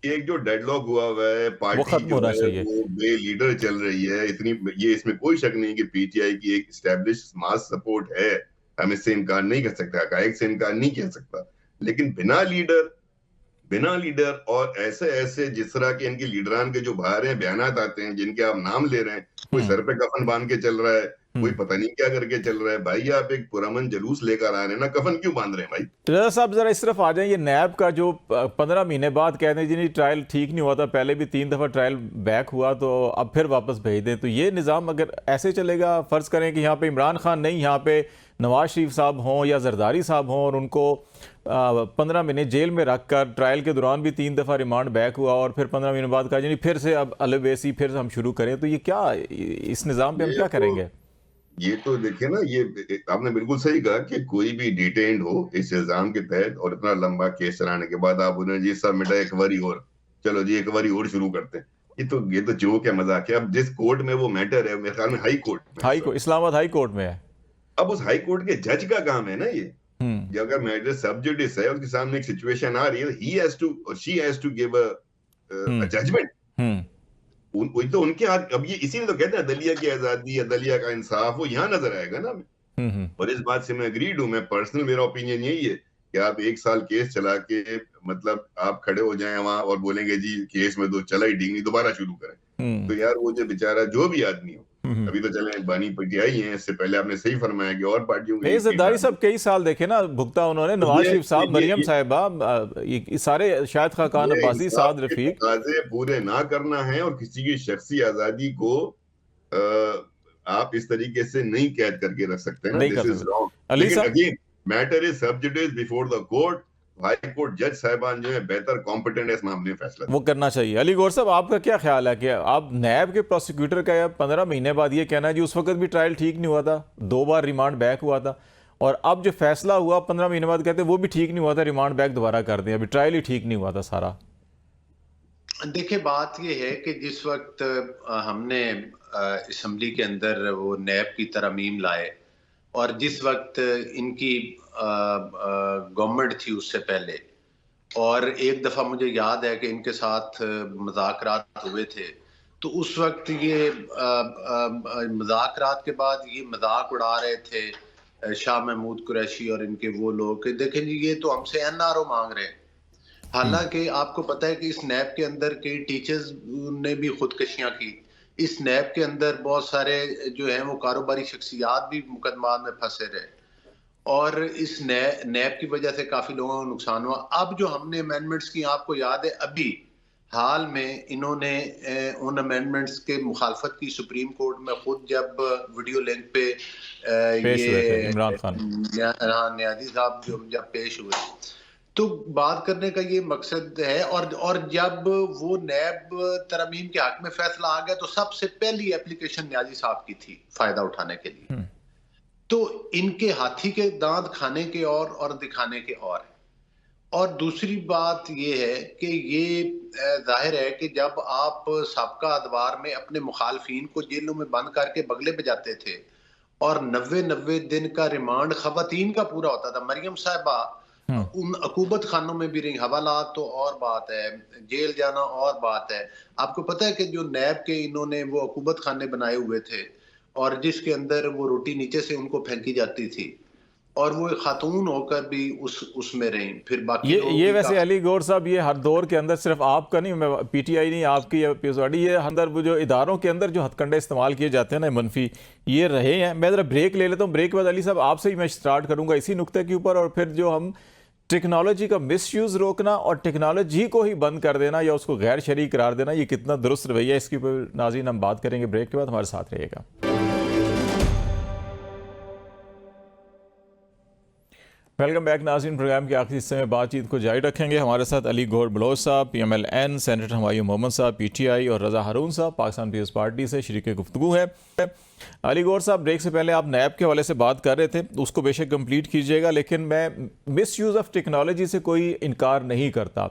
एक जो डेडलॉक हुआ है, पार्टी जो है वो बे लीडर चल रही है, इतनी ये इसमें कोई शक नहीं कि पीटीआई की एक एस्टैब्लिश मास सपोर्ट है, हम इससे इनकार नहीं कर सकते, हकायक से इनकार नहीं कह सकता। लेकिन बिना लीडर और ऐसे जिस तरह के इनके लीडरान के जो बाहर हैं बयानात आते हैं, जिनके आप नाम ले रहे हैं, कोई सर पे कफन बांध के चल रहा है, कोई पता नहीं क्या करके चल रहा है। भाई आप एक पुरअमन जुलूस लेकर आ रहे हैं ना, कफन क्यों बांध रहे हैं भाई? रजा साहब जरा इस तरफ आ जाए। ये नैब का जो 15 महीने बाद कहते हैं जिन्हें ट्रायल ठीक नहीं हुआ था, पहले भी 3 दफा ट्रायल बैक हुआ, तो अब फिर वापस भेज दें, तो ये निज़ाम अगर ऐसे चलेगा, फर्ज करें कि यहाँ पे इमरान खान नहीं, यहाँ पे नवाज शरीफ साहब हों या जरदारी साहब हों, और उनको 15 महीने जेल में रख कर ट्रायल के दौरान भी 3 दफा रिमांड बैक हुआ, और फिर 15 महीने बाद कहा यानी फिर से अब अलवेसी फिर हम शुरू करें, तो ये क्या, इस निज़ाम पे हम क्या करेंगे? ये तो देखिए ना, ये आपने बिल्कुल सही कहा कि कोई भी डिटेन्ड हो इस इल्जाम के तहत और इतना लंबा केस चलाने के बाद आप उन्हें जी सब मिटा एक बारी और, चलो जी एक बारी और शुरू करते हैं, ये तो जोक है, मजाक है। अब जिस कोर्ट में वो मैटर है, मेरे ख्याल में high court, Islamabad high court में है। अब उस हाई कोर्ट के जज का काम है ना ये, अगर मैटर सब जुडिस है, उसके सामने एक सिचुएशन आ रही है, ही हैज टू और she has to give a judgement. वही तो उनके हाथ। अब ये इसीलिए तो कहते हैं अदलिया की आजादी, अदलिया का इंसाफ, वो यहाँ नजर आएगा ना। और इस बात से मैं अग्रीड हूं। मैं पर्सनल, मेरा ओपिनियन यही है कि आप 1 साल केस चला के मतलब आप खड़े हो जाएं वहां और बोलेंगे जी केस में तो चला ही ठीक नहीं, दोबारा शुरू करें। तो यार वो जो बेचारा जो भी आदमी हो, अभी तो चले बानी पीटीआई हैं, इससे पहले आपने सही फरमाया कि और पार्टियों के जरदारी साहब कई साल देखे ना भुगता उन्होंने, नवाज शरीफ साहब, मरियम साहिबा, ये सारे शाहिद खाकान अब्बासी, साद रफीक। तकाज़े पूरे ना करना है और किसी की शख्सी आजादी को आप इस तरीके से नहीं कैद करके रख सकते ना, दिस इज रॉन्ग। लेकिन अगेन मैटर इज सब जुडिस before the court. High court जज साहिबान जो है बेहतर कॉम्पिटेंट है इस मामले में फैसला वो करना चाहिए। अली गौर साहब, आपका क्या ख्याल है कि आप नैब के प्रोसिक्यूटर का 15 महीने बाद ये कहना है जी उस वक्त भी ट्रायल ठीक नहीं हुआ था, 2 बार रिमांड बैक हुआ था, और अब जो फैसला हुआ 15 महीने बाद कहते हैं वो भी ठीक नहीं हुआ था, रिमांड बैक दोबारा कर दिया, अभी ट्रायल ही ठीक नहीं हुआ था सारा। देखिए बात ये है कि जिस वक्त हमने असम्बली के अंदर वो नैब की तरमीम लाए और जिस वक्त इनकी गवर्नमेंट थी उससे पहले, और एक दफ़ा मुझे याद है कि इनके साथ मुज़ाकरात हुए थे, तो उस वक्त ये मुज़ाकरात के बाद ये मजाक उड़ा रहे थे शाह महमूद कुरैशी और इनके वो लोग, देखें जी ये तो हमसे एनआरओ मांग रहे हैं। हालांकि आपको पता है कि इस नैब के अंदर कई टीचर्स ने भी खुदकशियां की, इस नैब के अंदर बहुत सारे जो हैं वो कारोबारी शख्सियात भी मुकदमा में फंसे रहे, और इस नैब की वजह से काफी लोगों को नुकसान हुआ। अब जो हमने अमेंडमेंट्स की, आपको याद है अभी हाल में इन्होंने उन अमेंडमेंट्स के मुखालफत की सुप्रीम कोर्ट में, खुद जब वीडियो लिंक पे ये इमरान खान न्याजी साहब जब पेश हुए, तो बात करने का ये मकसद है। और जब वो नैब तरमीम के हक में फैसला आ गया तो सबसे पहली एप्लीकेशन न्याजी साहब की थी फायदा उठाने के लिए। तो इनके हाथी के दांत खाने के और दिखाने के और दूसरी बात ये है कि ये जाहिर है कि जब आप साबका अदवार में अपने मुखालफिन को जेलों में बंद करके बगले बजाते थे और 90 दिन का रिमांड खवातीन का पूरा होता था, मरियम साहिबा उन अकूबत खानों में भी रही, हवालात तो और बात है, जेल जाना और बात है। आपको पता है कि जो नैब के इन्होंने वो अकूबत खाने बनाए हुए थे और जिसके अंदर वो रोटी नीचे से उनको फेंकी जाती थी, और वो एक खातून होकर भी उसमें रही। फिर बाकी ये वैसे अली गौर साहब, ये हर दौर के अंदर सिर्फ आपका नहीं, मैं पीटीआई नहीं आपकी या पीएसआईडी, ये अंदर वो जो इदारों के अंदर जो हथकंडे इस्तेमाल किए जाते हैं ना मनफी, ये रहे हैं। मैं ज़रा ब्रेक ले लेता हूँ, ब्रेक के बाद अली साहब आपसे ही मैं स्टार्ट करूँगा इसी नुक्ते के ऊपर, और फिर जो हम टेक्नोलॉजी का मिसयूज़ रोकना और टेक्नोलॉजी को ही बंद कर देना या उसको गैर शरई करार देना, ये कितना दुरुस्त रवैया, इसके ऊपर नाज़रीन हम बात करेंगे ब्रेक के बाद। हमारे साथ रहिएगा। वेलकम बैक नाज़रीन। प्रोग्राम के आखिरी हिस्से में बातचीत को जारी रखेंगे। हमारे साथ अली गौहर बलोच साहब PMLN, सेनेटर हुमायूं मोहम्मद साहब PTI और रज़ा हारून साहब पाकिस्तान पीपल्स पार्टी से शरीक गुफ्तगू है। अली गौहर साहब, ब्रेक से पहले आप नैब के हवाले से बात कर रहे थे, उसको बेशक कंप्लीट कीजिएगा, लेकिन मैं मिस यूज़ ऑफ टेक्नोलॉजी से कोई इनकार नहीं करता।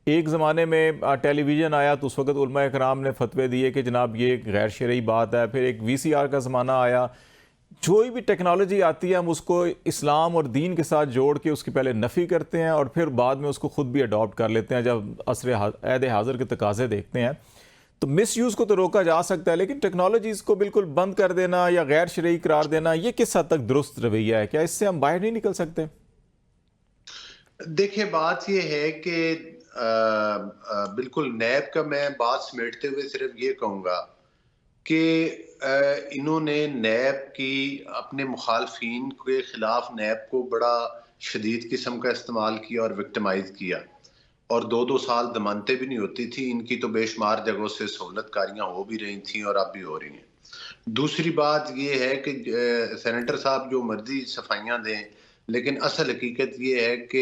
एक ज़माने में टेलीविज़न आया तो उस वक्त उलमा इकराम ने फतवे दिए कि जनाब ये गैर शरई बात है। फिर एक VCR का ज़माना आया। कोई भी टेक्नोलॉजी आती है हम उसको इस्लाम और दीन के साथ जोड़ के उसकी पहले नफ़ी करते हैं और फिर बाद में उसको ख़ुद भी अडॉप्ट कर लेते हैं जब असर ऐद हाज़िर के तकाज़े देखते हैं। तो मिस यूज़ को तो रोका जा सकता है, लेकिन टेक्नोलॉजीज़ को बिल्कुल बंद कर देना या गैर शरई करार देना, ये किस हद तक दुरुस्त रवैया है? क्या इससे हम बाहर नहीं निकल सकते? देखिए बात ये है कि बिल्कुल नैब का मैं बात समेटते हुए सिर्फ ये कहूँगा कि इन्होंने नैब की अपने मुखालफिन के खिलाफ नैब को बड़ा शदीद किस्म का इस्तेमाल किया और विक्टिमाइज किया, और 2-2 साल जमानतें भी नहीं होती थी इनकी, तो बेशुमार जगहों से सहूलतकारियां हो भी रही थी और अब भी हो रही हैं। दूसरी बात ये है कि सेनेटर साहब जो मर्जी सफाइयां दें, लेकिन असल हकीकत ये है कि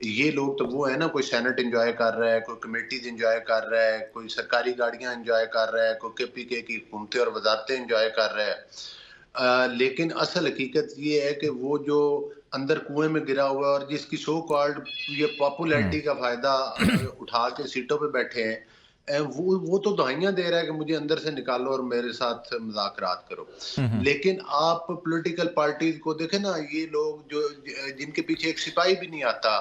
ये लोग तो वो है ना, कोई सेनेट एंजॉय कर रहा है, कोई कमेटीज एंजॉय कर रहा है, कोई सरकारी गाड़ियां एंजॉय कर रहा है, कोई KPK की हुकूमतें और वजारतें एंजॉय कर रहा है। लेकिन असल हकीकत ये है कि वो जो अंदर कुएं में गिरा हुआ है और जिसकी सो कॉल्ड ये पॉपुलैरिटी का फायदा उठा के सीटों पे बैठे हैं, वो तो दवाइयां दे रहा है कि मुझे अंदर से निकालो और मेरे साथ मुज़ाकरात करो। लेकिन आप पॉलिटिकल पार्टीज को देखें ना, ये लोग जो जिनके पीछे एक सिपाही भी नहीं आता,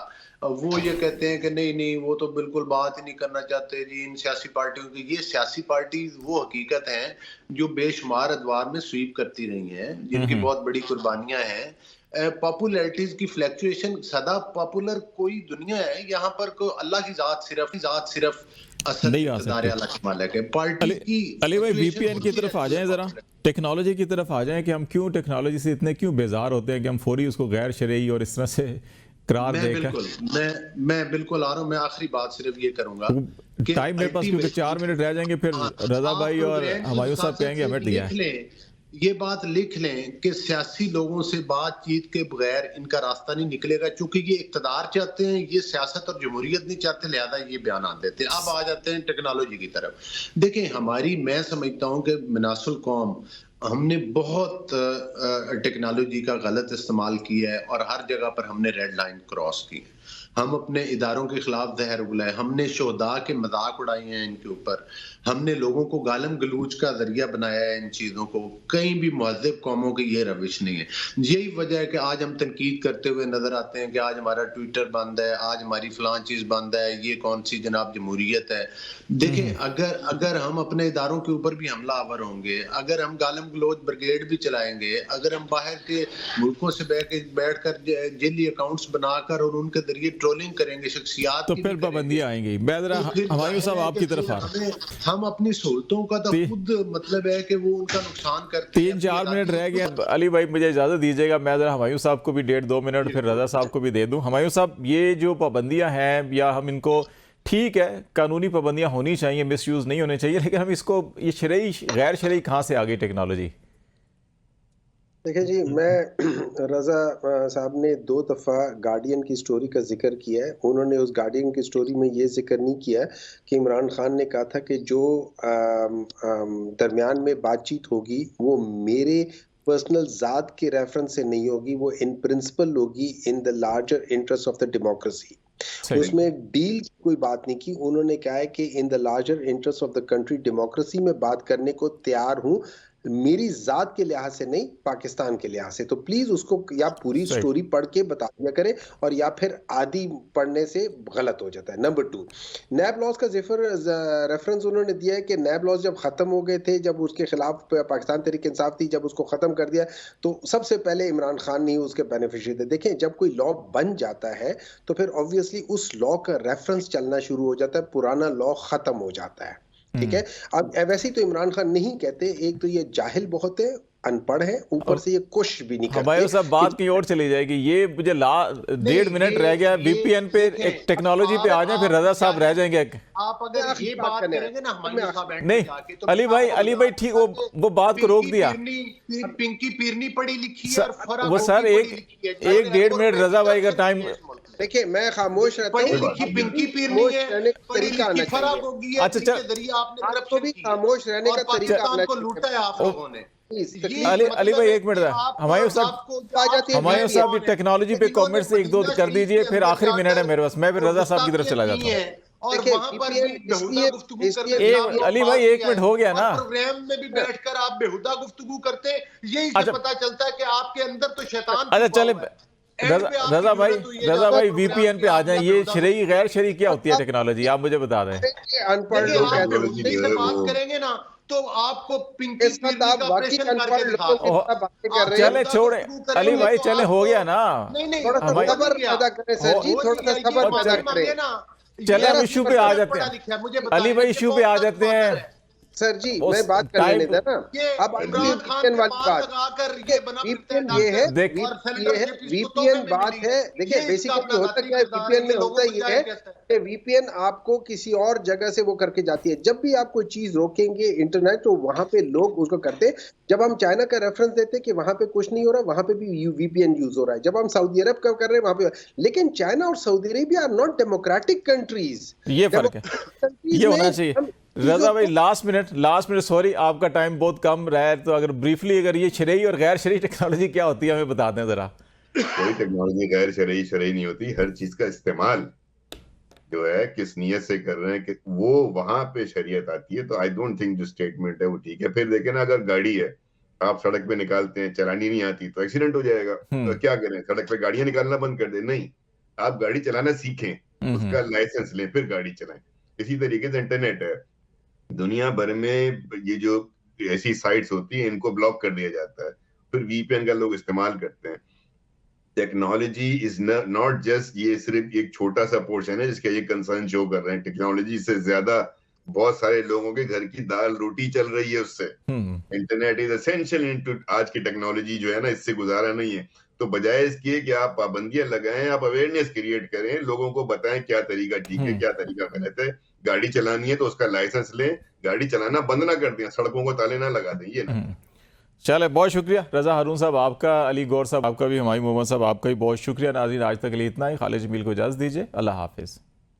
वो ये कहते हैं कि नहीं वो तो बिल्कुल बात ही नहीं करना चाहते जी इन सियासी पार्टियों की। ये सियासी पार्टी वो हकीकत हैं जो बेशुमार अदवार में स्वीप करती रही हैं, जिनकी बहुत बड़ी कुर्बानियां हैं, पॉपुलैरिटीज की फ्लैक्चुएशन, सदा पॉपुलर कोई दुनिया है यहाँ पर, को अल्लाह की जात सिर्फ असल नहीं आ इक़्तिदार सकती। अल्लाह की मालिक है। पार्टी अली की अली भाई fluctuation वीपीएन की होती है, तरफ आ जाएं, ज़रा टेक्नोलॉजी की तरफ आ जाएं कि हम क्यों टेक्नोलॉजी से इतने क्यों बेजार होते हैं कि हम फौरी उसको गैर शरई और इस तरह से करार देकर। मैं बिल्कुल आ रहा हूँ। मैं आखिरी बात सिर्फ ये करूंगा कि टाइम मेरे पास क्योंकि 4 मिनट रह जाएंगे, फिर रजा भाई और हमायूं साहब कहेंगे हमें दिया है। ये बात लिख लें कि सियासी लोगों से बातचीत के बगैर इनका रास्ता नहीं निकलेगा, क्योंकि ये इक़्तिदार चाहते हैं, ये सियासत और जमहूरियत नहीं चाहते, लिहाजा ये बयान देते हैं। अब आ जाते हैं टेक्नोलॉजी की तरफ। देखें, मैं समझता हूं कि मिनासुल कौम हमने बहुत टेक्नोलॉजी का गलत इस्तेमाल किया है और हर जगह पर हमने रेड लाइन क्रॉस की है। हम अपने इदारों के खिलाफ जहर उगलाए, हमने शोहदा के मजाक उड़ाए हैं इनके ऊपर, हमने लोगों को गालम गलूच का जरिया बनाया है इन चीज़ों को। कहीं भी महज़ब कौमों की ये रविश नहीं है। यही वजह है कि आज हम तनकीद करते हुए नजर आते हैं कि आज हमारा ट्विटर बंद है, आज हमारी फलां चीज़ बंद है, ये कौन सी जनाब जमहूरियत है। देखें, अगर हम अपने इदारों के ऊपर भी हमला आवर होंगे, अगर हम गालम गलोच ब्रिगेड भी चलाएंगे, अगर हम बाहर के मुल्कों से बैठ कर जेली अकाउंट्स बनाकर और उनके जरिए ट्रोलिंग करेंगे शख्सियात, तो फिर पाबंदियां आएंगी। हमायूं साहब आपकी तरफ आ रहे हैं। हम अपनी सहूलतों का तो खुद मतलब है कि वो उनका नुकसान करते हैं। 3-4 मिनट रह गए। अली भाई मुझे इजाजत दीजिएगा, मैं जरा हमायूं साहब को भी 1.5-2 मिनट, फिर रजा साहब को भी दे दूं। हमायूं साहब, ये जो पाबंदियां हैं, या हम इनको, ठीक है कानूनी पाबंदियां होनी चाहिए, मिसयूज नहीं होने चाहिए, लेकिन हम इसको ये शरई गैर शरई कहाँ से आ गई टेक्नोलॉजी? देखिए जी, मैं रज़ा साहब ने 2 दफ़ा गार्डियन की स्टोरी का जिक्र किया है। उन्होंने उस गार्डियन की स्टोरी में ये जिक्र नहीं किया कि इमरान खान ने कहा था कि जो दरमियान में बातचीत होगी वो मेरे पर्सनल ज़ात के रेफरेंस से नहीं होगी, वो इन प्रिंसिपल होगी, in the larger interest of the democracy. उसमें डील की कोई बात नहीं की। उन्होंने कहा है कि in the larger interest of the country, democracy में बात करने को तैयार हूँ, मेरी जात के लिहाज से नहीं, पाकिस्तान के लिहाज से। तो प्लीज उसको या पूरी स्टोरी पढ़ के बता दिया करें, और या फिर आधी पढ़ने से गलत हो जाता है। नंबर 2, नैब लॉज का रेफरेंस उन्होंने दिया है कि नैब लॉज जब खत्म हो गए थे, जब उसके खिलाफ पाकिस्तान तहरीक इंसाफ थी, जब उसको खत्म कर दिया तो सबसे पहले इमरान खान नहीं उसके बेनिफिशियरी थे। देखें, जब कोई लॉ बन जाता है तो फिर ऑब्वियसली उस लॉ का रेफरेंस चलना शुरू हो जाता है, पुराना लॉ खत्म हो जाता है। ठीक है। अब वैसे ही तो इमरान खान नहीं कहते, एक तो ये जाहिल बहुत है, अनपढ़ है, ऊपर से ये कुछ भी नहीं करते। हमारे सब बात की ओर चली जाएगी। ये मुझे 1.5 मिनट रह गया। वीपीएन पे, एक टेक्नोलॉजी पे आ जाए, फिर रजा साहब रह जाएंगे। आप अगर ये बात करेंगे ना हमारे साथ बैठ नहीं, तो अली भाई ठीक, वो बात को रोक दिया। पिंकी पीरनी पढ़ी लिखी है और वो सर एक 1.5 मिनट रजा भाई का टाइम। देखिए, मैं खामोश रहता हूँ, पिंकी पीरनी है, तरीका आना चाहिए। अच्छा, आपको भी खामोश रहने का तरीका आना चाहिए। लूटा है आप लोगों ने। अली भाई 1 मिनट, हमायूं साहब टेक्नोलॉजी पे कमेंट से 1-2 कर दीजिए, फिर आखिरी मिनट है मेरे पास, मैं फिर रजा साहब की तरफ चला जाता हूँ। और वहां पर अली भाई 1 मिनट हो गया ना, प्रोग्राम में भी बैठकर आप बेहुदा गुफ्तगू करते, यही पता चलता है कि आपके अंदर तो शैतान। अच्छा चले, रजा भाई वीपीएन पे आ जाए। ये शरई गैर शरई क्या होती है टेक्नोलॉजी, आप मुझे बता दें। अनपढ़ लोग बात करेंगे ना तो आपको पिंकी चले छोड़े अली भाई, चले हो गया ना। चले हम इशू पे आ जाते हैं। अली भाई इशू पे आ जाते हैं। सर जी, मैं बात करने दें ना। अब वीपीएन वाली बात, वीपीएन ये है, वीपीएन बात है। देखिए, बेसिकली होता क्या है वीपीएन में, होता ये है कि वीपीएन आपको किसी और जगह से वो करके जाती है। जब भी आप कोई चीज रोकेंगे इंटरनेट, तो वहां पे लोग उसको करते हैं। जब हम चाइना का रेफरेंस देते हैं कि वहां पे कुछ नहीं हो रहा, वहां पे भी वीपीएन यूज हो रहा है। जब हम सऊदी अरब का कर रहे हैं वहां पे, लेकिन चाइना और Saudi Arabia are not democratic countries. ये फर्क है, ये होना चाहिए। रजा भाई लास्ट मिनट, सॉरी आपका टाइम बहुत कम रहा है, तो अगर ब्रीफली अगर ये शरई और गैर शरई टेक्नोलॉजी क्या होती है हमें बता दें जरा। कोई टेक्नोलॉजी गैर शरई नहीं होती। हर चीज का इस्तेमाल जो है किस नियत से कर रहे हैं कि वो वहां पे शरीयत आती है। तो आई डोंट थिंक जो स्टेटमेंट है वो ठीक है। फिर देखें ना, अगर गाड़ी है आप सड़क पे निकालते हैं, चलानी नहीं आती तो एक्सीडेंट हो जाएगा, तो क्या करें, सड़क पे गाड़ियां निकालना बंद कर दें? नहीं, आप गाड़ी चलाना सीखें, उसका लाइसेंस लें, फिर गाड़ी चलाएं। इसी तरीके से इंटरनेट है, दुनिया भर में ये जो ऐसी साइट्स होती है इनको ब्लॉक कर दिया जाता है, फिर वीपीएन का लोग इस्तेमाल करते हैं। टेक्नोलॉजी इज नॉट जस्ट, ये सिर्फ एक छोटा सा पोर्शन है जिसका ये कंसर्न शो कर रहे हैं। टेक्नोलॉजी से ज्यादा बहुत सारे लोगों के घर की दाल रोटी चल रही है उससे। इंटरनेट इज एसेंशियल इनटू आज की टेक्नोलॉजी जो है ना, इससे गुजारा नहीं है। तो बजाय इसके कि आप पाबंदियां लगाएं, आप अवेयरनेस क्रिएट करें, लोगों को बताएं क्या तरीका ठीक है, क्या तरीका गलत है। गाड़ी चलानी है तो उसका लाइसेंस लें, गाड़ी चलाना बंद ना कर दें, सड़कों को ताले ना लगा दें, ये ना। चले, बहुत शुक्रिया रजा हारून साहब आपका, अली गौर साहब आपका भी, हुमायूं मोहम्मद साहब आपका भी बहुत शुक्रिया। नाज़रीन, आज तक के लिए इतना ही। खालिद जमील को इजाज़त दीजिए। अल्लाह हाफिज़।